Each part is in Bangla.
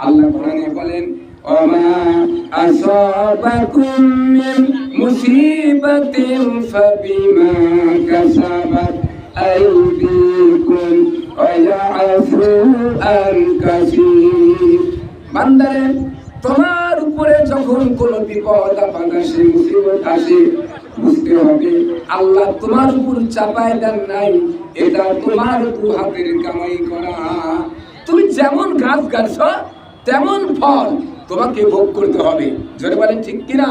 আল্লাহ কোরআনে বলেন ওমা আসাবাকুম মিন মুসিবাতিন ফাবিমা কাসাবাত আইদিকুম ওয়া ইয়াফু আন কাসীর। বান্দারে, তোমার উপরে যখন কোনো বিপদ আপদ আসে, মুসিবত আসে, বুঝতে হবে আল্লাহ তোমার উপর চাপায় দেন নাই, এটা তোমার দু হাতের কামাই করা। তুমি যেমন গাছ গাছ তেমন ফল তোমাকে ভোগ করতে হবে। জোরে বলেন ঠিক কিনা?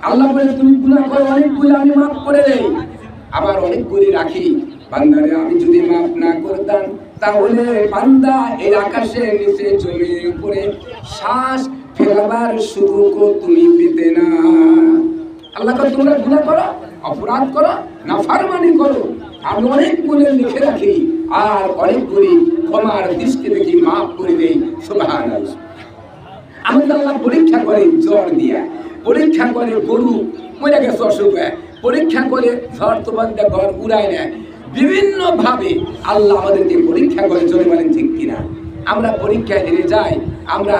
আল্লাহ বলে তুমি গুনাহ করো, অনেকগুলো আমি মাফ করে দেই, আবার অনেকগুলি রাখি। বান্দারে, আমি যদি মাফ না করতাম তাহলে বান্দা এই আকাশের নিচে জমির উপরে শ্বাস ফেলাবার সুযোগ তুমি পেতে না। আল্লাহ কয় তোমরা গুনাহ করো, অপরাধ করো, নাফরমানি করো, আমি অনেকগুলো লিখে রাখি আর অনেকগুলি ক্ষমার দৃষ্টি দেখি মাফ করে দেই। সুবহানাল্লাহ। আমাদের আল্লাহ পরীক্ষা করে জ্বর দিয়া, পরীক্ষা করে গরু মরে গেছে অসুখে, পরীক্ষা করে ঝড় তুফান দিয়ে ঘর উড়ায় নেয়। বিভিন্ন ভাবে আল্লাহ আমাদেরকে পরীক্ষা করে। জোরে বলেন ঠিক কিনা? আমরা পরীক্ষায় হেরে যাই, আমরা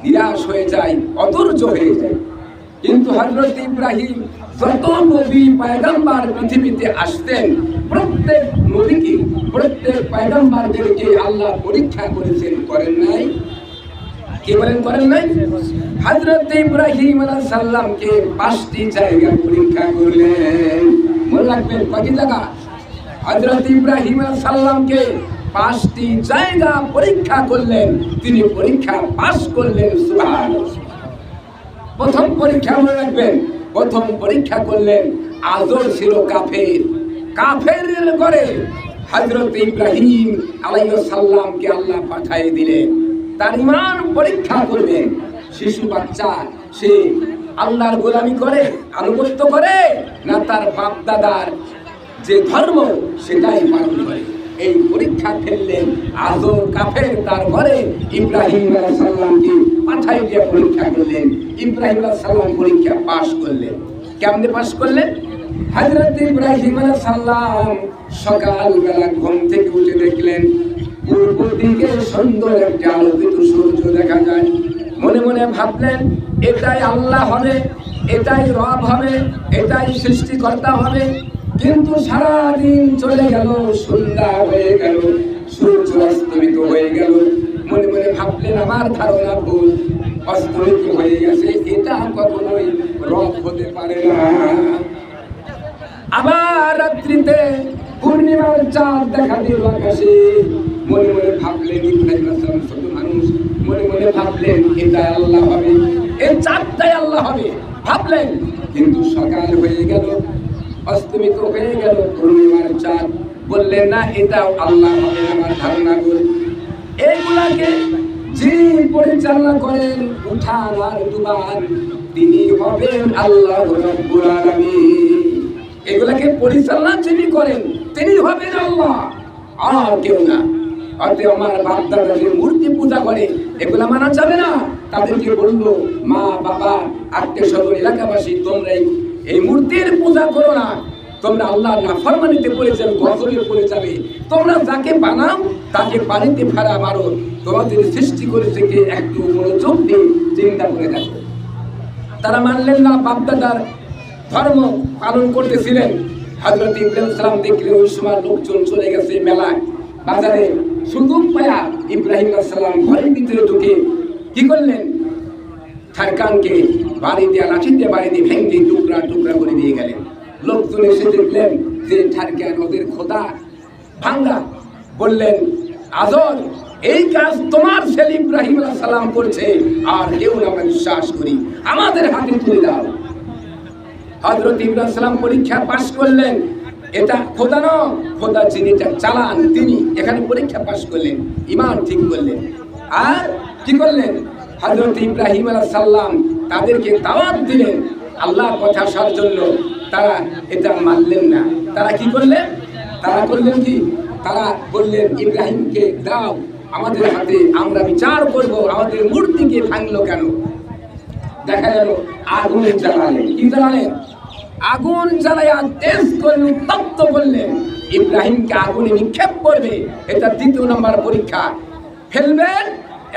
নিরাশ হয়ে যাই, অধৈর্য হয়ে যাই। কিন্তু হযরত ইব্রাহিম যত নবী পয়গম্বর পৃথিবীতে আসতেন, প্রত্যেক নবীকে, প্রত্যেক পয়গম্বরদেরকে আল্লাহ পরীক্ষা করেছেন, করেন নাই? কি বলেন করেন নাই? হযরত ইব্রাহিম আলাইহিস সালামকে 5টি জায়গা পরীক্ষা করলেন। মনে রাখবেন কয়টি জায়গা? হযরত ইব্রাহিম আলাইহিস সালামকে 5টি জায়গা পরীক্ষা করলেন, তিনি পরীক্ষা পাস করলেন। সুবহানাল্লাহ। প্রথম পরীক্ষা মনে রাখবেন, প্রথম পরীক্ষা করলেন, আজর ছিল কাফের, কাফেরের করে হযরত ইব্রাহিম আলাইহিস সালামকে আল্লাহ পাঠিয়ে দিলেন। তার ঈমান পরীক্ষা করবেন। শিশু বাচ্চা সে আল্লাহর গোলামি করে, আনুগত্য করে না তার বাপ দাদার যে ধর্ম সেটাই পালন করে। এই পরীক্ষা ফেললেন, আজও কাফের তার ঘরে ইব্রাহিম আলাইহিস সালামকে পাঠিয়ে দিয়ে পরীক্ষা করলেন। ইব্রাহিম আলাইহিস সালাম পরীক্ষা পাস করলেন। কেমনে পাস করলেন? হযরত ইব্রাহিম আলাইহিস সালাম সকালবেলা ঘুম থেকে উঠে দেখলেন পূর্ব দিকে সুন্দর একটা আলোকিত সূর্য দেখা যায়। মনে মনে ভাবলেন এটাই আল্লাহ হবে, এটাই রব হবে, এটাই সৃষ্টিকর্তা হবে। কিন্তু সারাদিন চলে গেল, সন্ধ্যা হয়ে গেল, সূর্য অস্তমিত হয়ে গেল। মনে মনে ভাবলেন আমার ধারণা ভুল, অস্তমিত হয়ে গেছে, এটা কখনোই রব হতে পারে না। আবার রাত্রিতে পূর্ণিমার চাঁদ দেখা দিল আকাশে। মনে মনে ভাবলেন ইব্রাহিম আলাইহিস সালাম ছোট মানুষ, মনে মনে ভাবলেন এটা আল্লাহ হবে, এই চাঁদটাই আল্লাহ হবে ভাবলেন। কিন্তু সকাল হয়ে গেল, অস্তমিত হয়ে গেল পূর্ণিমার চাঁদ। বললেন না এটাও আল্লাহ হবে, আমার ধারণা ভুল। এইগুলাকে যিনি পরিচালনা করেন উঠান আর ডুবান, তিনি হবেন আল্লাহ রাব্বুল আলামিন। এগুলাকে পরিচালনা যিনি করেন তিনি হবেন আল্লাহ, আর কেউ না। অতএব আমার বাপ দাদা যে মূর্তি পূজা করে এগুলা মানা যাবে না। তাদেরকে বললো মা বাবা আত্মীয় স্বজন এলাকাবাসী তোমরা এই মূর্তির পূজা করো না, তোমরা আল্লাহর নাফরমানিতে পড়ে যাবে, গজবে পড়ে যাবে। তোমরা যাকে বানাও তাকে পানিতে ফেলা মারো, তোমাদের সৃষ্টি করেছে কে একটু মনোযোগ দিয়ে চিন্তা করে দেখো। তারা মানলেন না, বাপ দাদার ধর্ম পালন করতেছিলেন। হযরত ইব্রাহিম আলাইহিস সালাম দেখলেন ওই সময় লোকজন চলে গেছে মেলায়, বাজারে। সুযোগ পায়া ইব্রাহিম আলাইহিস সালাম ঘরের ভিতরে ঢুকে কি করলেন? থারকানকে বাড়ি দিয়ে, লাঠি দিয়ে বাড়ি দিয়ে ভেঙে টুকরা টুকরা করে দিয়ে গেলেন। লোকজন এসে দেখলেন যে থারকান ওদের খোদা ভাঙ্গা। বললেন আজর, এই কাজ তোমার ছেলে ইব্রাহিম আলাইহিস সালাম করছে, আর কেউ না, আমরা বিশ্বাস করি, আমাদের হাতে তুলে দাও। হযরত ইব্রাহিম আলাইহিস সালাম পরীক্ষা পাস করলেন। এটা খোদা না, খোদা যিনি এটা চালান তিনি। এখানে পরীক্ষা পাস করলেন, ঈমান ঠিক করলেন। আর কি করলেন? হযরত ইব্রাহিম আলাইহিস সালাম তাদেরকে দাওয়াত দিলেন আল্লাহর কথা আসার জন্য। তারা এটা মানলেন না। তারা কি করলেন? তারা করলেন কি? তারা বললেন ইব্রাহিমকে দাও আমাদের হাতে, আমরা বিচার করব আমাদের মূর্তিকে ভাঙলো কেন। দেখা গেল আগুন জ্বালালেন। কি জ্বালালেন? আগুন জ্বালাইয়া তেজ করলেন, উত্তপ্ত করলেন। ইব্রাহিমকে আগুনে নিক্ষেপ করবে, এটা দ্বিতীয় নম্বর পরীক্ষা। ফেলবেন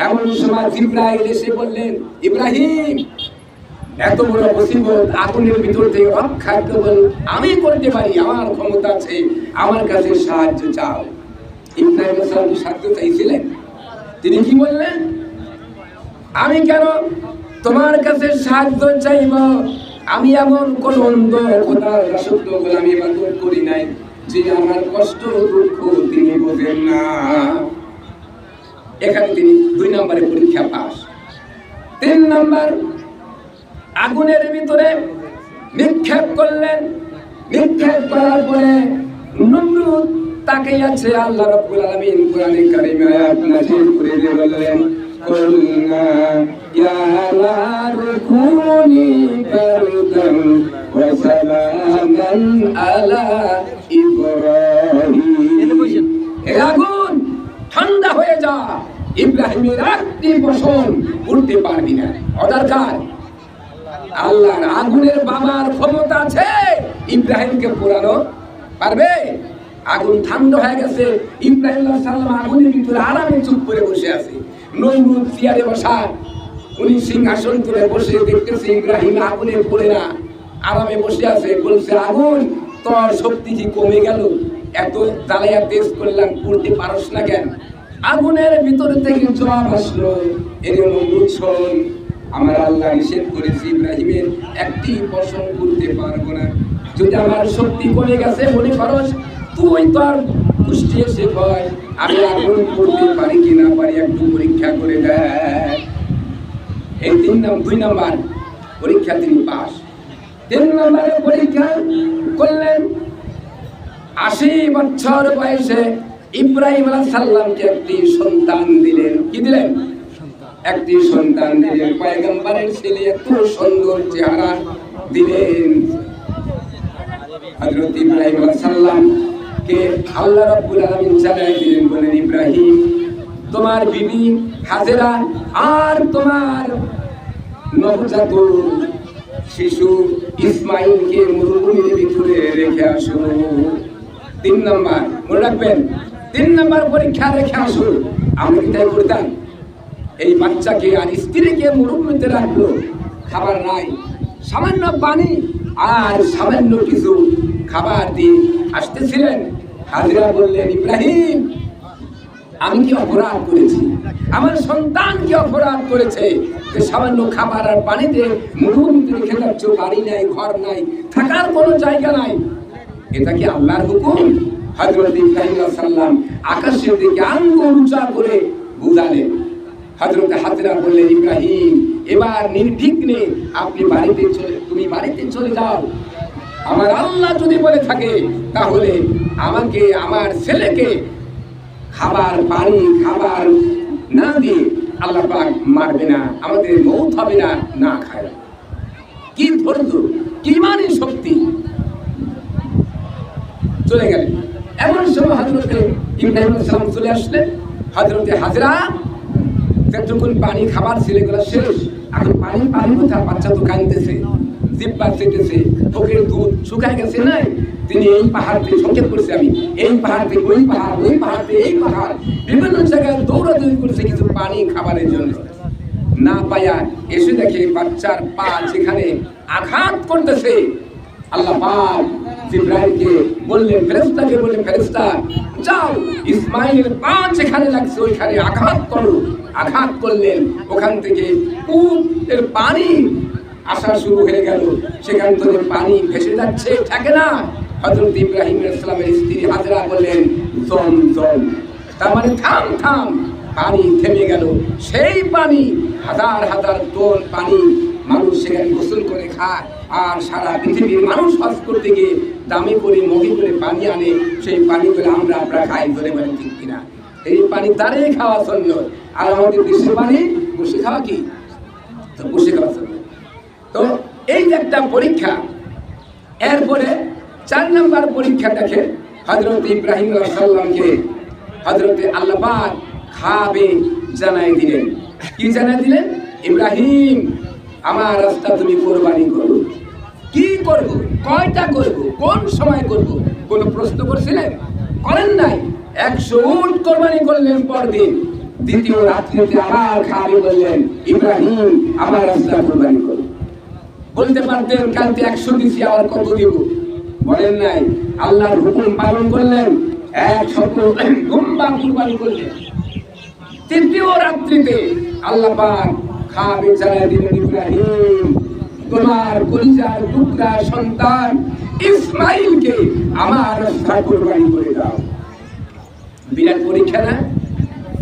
এমন সময় জিবরাইল এসে বললেন, ইব্রাহিম, এত বড় মুসিবত, আগুনের ভিতর থেকে রক্ষা কেবল আমি করতে পারি, আমার ক্ষমতা আছে, আমার কাছে সাহায্য চাও। ইব্রাহিম আলাইহিস সাহায্য চাইছিলেন। তিনি কি বললেন, আমি কেন তোমার কাছে সাহায্য চাইব? আমি এমন কোন অন্ধ খোদার দাসত্ব গোলামি ইবাদত করি নাই যে আমার কষ্ট দুঃখ তিনি বোঝেন না। এখানে তিনি 2 নম্বরে পরীক্ষা পাস। 3 নম্বর, আগুনের ভিতরে নিক্ষেপ করলেন। নিক্ষেপ করার পরে নমরুদ তাকিয়ে আছে। আল্লাহ রাব্বুল আলামিন কোরআনে কারীমে আয়াত নাযিল করে দিয়ে বললেন, কুলনা ইয়া নারু কুনি বারদান ওয়া সালামান আলা ইব্রাহিম। হে আগুন, ঠান্ডা হয়ে যা, ইব্রাহিমের একটি বসন উঠতে পারবি না। অদরকার আল্লাহর আগুনের বাবার ক্ষমতা আছে, ইব্রাহিমকে পোড়ানো পারবে? আগুন ঠান্ডা হয়ে গেছে। ইব্রাহিম আলাইহিস সালাম আগুনের ভিতরে আরামে চুপ করে বসে আছে। নমরুদ চেয়ারে বসা, উনি সিংহাসন তুলে বসে দেখতেছে ইব্রাহিম আগুনে পড়ে না, আরামে বসে আছে। বলছে, আগুন, তোর শক্তি কি কমে গেল? এত জ্বালায়া তেজ করলাম, পড়তে পারস না কেন? আগুনের ভিতর থেকে জবাব আসলো, এর নমরুদ শোন, আমার আল্লাহ নিষেধ করেছে ইব্রাহিমের একটি বসন করতে পারবো না। যদি আমার শক্তি কমে গেছে মনে করস, তুই তো আর কুষ্টি এসে ভয়, আমি আগুন করতে পারি কি না পারি একটু পরীক্ষা করে দেয়। এই 2 নম্বর পরীক্ষা তিনি পাস। 3 নম্বরে পরীক্ষা করলেন। 80 বছর বয়সে ইব্রাহিম আলাইহিস সালামকে একটি সন্তান দিলেন। কি দিলেন? একটি সন্তান দিলেন। পয়গম্বরের ছেলে, এত সুন্দর চেহারা দিলেন। হযরত ইব্রাহিম আলাইহিস সালামকে আল্লাহ রাব্বুল আলামিন জানাই দিলেন, বলেন, ইব্রাহিম, তোমার বিবি হাজেরা আর তোমার নবজাত শিশু ইসমাইলকে মরুভূমির ভিতরে রেখে আসো। 3 নম্বর মনে রাখবেন, 3 নম্বর পরীক্ষা রেখে আসো। আমরা কি তাই করতাম? এই বাচ্চাকে আর স্ত্রীকে মরুভূমিতে রাখলো, খাবার নাই, সামান্য পানি আর সামান্য কিছু খাবার দিয়ে আসতেছিলেন। হাজেরা বললেন, ইব্রাহিম, আমি কি অপরাধ করেছি? আমার সন্তান কি অপরাধ করেছে যে সামান্য খাবার আর পানিতে মরুভূমিতে রেখে যাচ্ছ? বাড়ি নাই, ঘর নাই, থাকার কোনো জায়গা নাই, এটা কি আল্লাহর হুকুম? হযরত ইব্রাহিম আলাইহিস সালাম আকাশের দিকে আঙ্গুল উঁচা করে বুঝালেন। হযরত হাজেরা বললেন, ইব্রাহিম, এবার নির্বিঘ্নে তুমি বাড়িতে চলে যাও। আমার আল্লাহ যদি বলে থাকে তাহলে আমাকে, আমার ছেলেকে খাবার পানি খাবার না দিয়ে আল্লাহ পাক মারবে না, আমাদের মৌত হবে না না খায়। কি ধৈর্য, কি ইমানের শক্তি! চলে গেলেন। এমন সময় হযরত ইব্রাহিম আলাইহিস সালাম চলে আসলেন। হযরত হাজেরা যতক্ষণ পানি খাবার ছেলেগুলো শেষ, এখন পানি কোথায়? বাচ্চা তো কাঁদতেছে, জিহ্বা চেটেছে, চোখের দুধ শুকায় গেছে। নাই, তিনি এই পাহাড় থেকে সংকেত করছে, আমি এই পাহাড় থেকে ওই পাহাড়, ওই পাহাড় থেকে এই পাহাড়, বিভিন্ন জায়গায় দৌড়াদৌড়ি করছে কিছু পানি খাবারের জন্য। না পায়া এসে দেখে বাচ্চার পা যেখানে আঘাত করতেছে, আল্লাহ পাক জিবরাইলকে বললেন, ফেরেশতাকে বললেন, ফেরেশতা যাও, ইসমাইলের পা যেখানে লাগছে ওইখানে আঘাত করো। আঘাত করলেন, ওখান থেকে কূপের পানি আসা শুরু হয়ে গেল। সেখান থেকে পানি ভেসে যাচ্ছে, থাকে না। হযরত ইব্রাহিম আলাইহিস সালামের স্ত্রী হাজেরা বললেন, জম জম, তার মানে থাম থাম। পানি থেমে গেল। সেই পানি, হাজার হাজার টন পানি, মানুষ সেখানে গোসল করে খায়। আর সারা পৃথিবীর মানুষ হজ করতে গিয়ে দামি করে মগে করে পানি আনে। সেই পানিগুলো আমরা খাই, ধরে বলেন ঠিক কিনা? এই পানি দাঁড়িয়ে খাওয়া সুন্নত। আর আমাদের দেশের পানি বসে খাওয়া কি? তো বসে খাওয়া সুন্নত। তো এই যে একটা পরীক্ষা। এরপরে 4 নম্বর পরীক্ষা দেখে হযরত ইব্রাহিম আলাইহিস সালামকে হযরত আল্লাহ পাক খাবে জানাই দিলেন। কি জানাই দিলেন? ইব্রাহিম, আমার রাস্তা তুমি কোরবানি করো। কি করব, কয়টা করব, কোন সময় করব, কোন প্রশ্ন করছিলেন? করেন নাই। 100 উট কোরবানি করলেন পরদিন। দ্বিতীয় রাত্রিতে আবার খাবে বললেন, ইব্রাহিম আমার রাস্তা কুরবানি করো। বলতে পারতেন কালকে 100 দিছি, আবার কত দিব, বলেন নাই। আল্লাহর হুকুম পালন করলেন, 100 দুম্বা কুরবানি করলেন। তৃতীয় রাত্রিতে আল্লাহ পাক খাবে জানায় দিলেন, ইব্রাহিম তোমার কলিজার টুকরা সন্তান ইসমাইলকে আমার রাস্তা কুরবানি করে দাও। বিরাট পরীক্ষা না?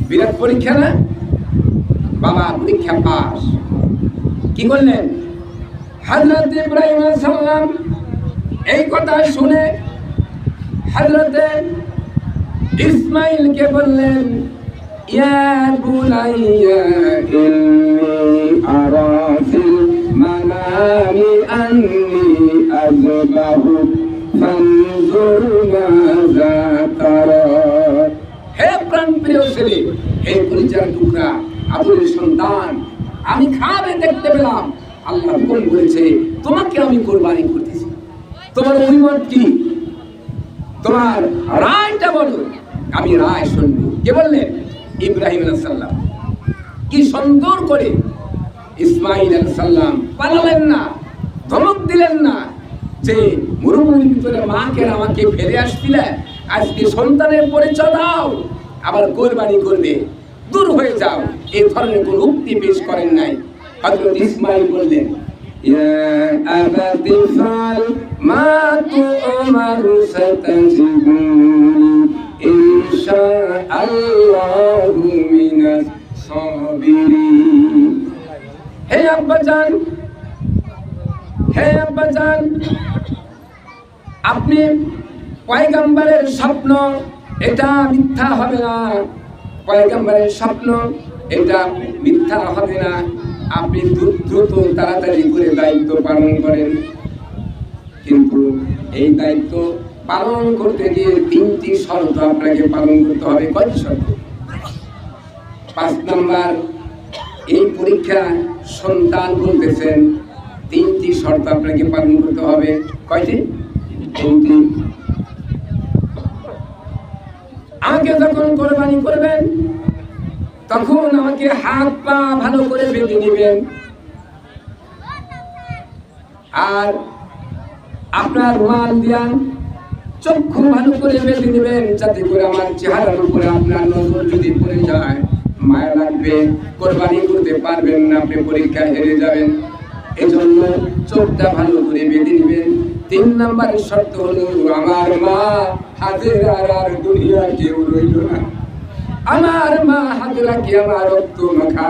বিরাট পরীক্ষা না? বাবা পরীক্ষা পাস। কি করলেন? হযরত ইব্রাহিম আলাইহিস সালাম এই কথা শুনে হযরত ইসমাইলকে বললেন, ইয়া বুনাইয়া ইন্নী আরা ফিল মানামি আন্নী আযবাহু ফানজুর মাযা তারা। হে প্রাণপ্রিয় ছেলে, হে কলিজার টুকরা, আদরের সন্তান, আমি খাবে দেখতে পেলাম আল্লাহ হুকুম করেছে তোমাকে আমি কুরবানি করতেছি। তোমার অভিমত কি? তোমার রায়টা বলো, আমি রায় শুনবো। কে বললেন? ইব্রাহিম আলাইহিস সালাম। কি সুন্দর করে ইসমাইল আলাইহিস সালাম পালালেন না, ধমক দিলেন না যে মরুভূমির ভিতরে মাকে আমাকে ফেলে আসছিলে, আজকে সন্তানের পরিচয় দাও, আবার কুরবানি করবে, দূর হয়ে যাও, এই ধরনের কোন উক্তি পেশ করেন নাই। হযরত ইসমাইল বললেন, ইয়া আবাতি ফাল মা তু'মারু সাতাজিদুনি ইনশাআল্লাহু মিনাস সাবিরিন। হে আব্বাজান, হে আব্বাজান, আপনি পয়গম্বরের স্বপ্ন এটা মিথ্যা হবে না, পয়গম্বরের স্বপ্ন এটা মিথ্যা হবে না। আপনি দ্রুত তাড়াতাড়ি করে দায়িত্ব পালন করেন, কিন্তু এই দায়িত্ব পালন করতে গিয়ে 3টি শর্ত আপনাকে পালন করতে হবে। কয়টি শর্ত? 5 নাম্বার, এই পরীক্ষা সন্তান বলতেছেন 3টি শর্ত আপনাকে পালন করতে হবে। কয়টি? 3টি। আমাকে যখন কুরবানি করবেন তখন আমাকে হাত পা ভালো করে বেঁধে নেবেন, আর আপনার রুমাল দিয়া চক্ষু ভালো করে বেঁধে নেবেন, যাতে করে আমার চেহারার উপরে আপনার নজর যদি পড়ে যায় মায়া লাগবে, কুরবানি করতে পারবেন না, আপনি পরীক্ষা হেরে যাবেন। এজন্য চোখটা ভালো করে বেঁধে নেবেন। 3 নাম্বারের শর্ত হলো, আমার মা হাজেরার আর দুনিয়া কেউ রইল না, আমার মা হাজেরা কি আমার রক্ত মাখা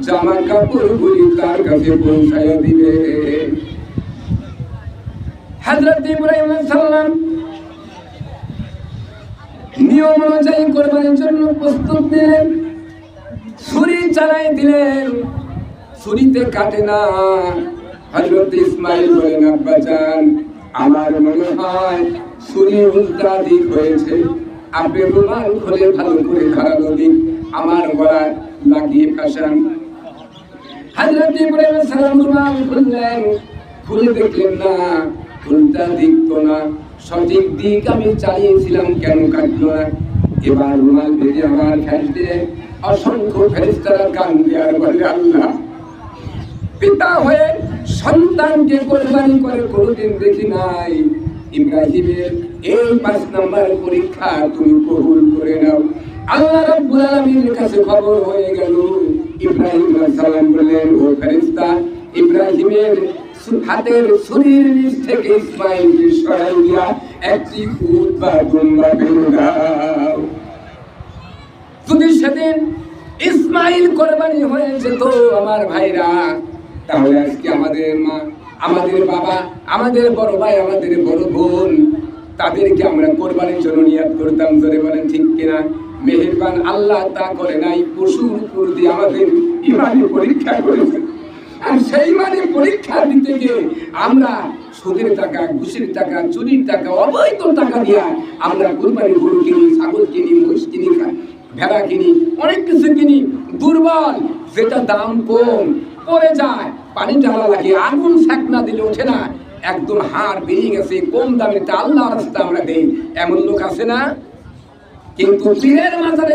জামা কাপড় গুলি তার কাছে পৌঁছায় দিবে। হযরত ইব্রাহিম আলাইহিস সালাম নিয়ম অনুযায়ী কুরবানির জন্য প্রস্তুত দিলেন, ছুরি চালাই দিলেন, ছুরিতে কাটে না। হযরত ইসমাইল বলেন, আব্বাজান আমার মনে হয় ছুরি উল্টা দিক হয়েছে, আপনি রুমাল খুলে ভালো করে ধারালো দিন, আমার গলায় লাগিয়ে ফাঁসান। হযরত ইব্রাহিম আলাইহিস সালাম রুমাল খুললেন, খুলে দেখলেন না, উল্টা দিক তো না, সঠিক দিক আমি চালিয়েছিলাম, কেন কাটলো না? এবার রুমাল বেঁধে আমার ফেস দিয়ে অসংখ্য ফেরেশতারা গান দেওয়ার বলে, আল্লাহ, পিতা হয়ে সন্তানকে কুরবানি করে কোনোদিন দেখি নাই, ইব্রাহিমের এই 5 নাম্বার পরীক্ষা তুমি কবুল করে নাও। আল্লাহ রাব্বুল আলামিনের কাছে খবর হয়ে গেল। ইব্রাহিম আলাইহিস সালাম বললেন, ও ফেরেশতা, ইব্রাহিমের হাতের ছুরির নিচ থেকে ইসমাইলকে সরাই দিয়া একটি উট বা দুম্বা বেঁধে দাও। যদি সেদিন ইসমাইল কুরবানি হয়ে যেত আমার ভাইরা, তাহলে আজকে আমাদের মা, আমাদের বাবা, আমাদের বড় ভাই, আমাদের বড় বোন, তাদেরকে আমরা কুরবানির জন্য নিয়ত করতাম। জোরে বলেন ঠিক কিনা? মেহেরবান আল্লাহ তা করে নাই, পশুর উপর দিয়ে আমাদের ইমানি পরীক্ষা করেছে। আর সেই মানে পরীক্ষা দিতে গিয়ে আমরা সুদের টাকা, ঘুষের টাকা, চুরির টাকা, অবৈধ টাকা দিয়া আমরা কুরবানি গরু কিনি, ছাগল কিনি, মহিষ কিনি, ভেড়া কিনি, অনেক কিছু কিনি। দুর্বল, যেটা দাম কম পড়ে যায়, পানি ঢালা লাগে, আগুন সেক না দিলে ওঠে না, একদম হাড় বেরিয়ে গেছে, কম দামে আল্লাহর রাস্তায় আমরা দেই, এমন লোক আছে না? কিন্তু পীরের মাজারে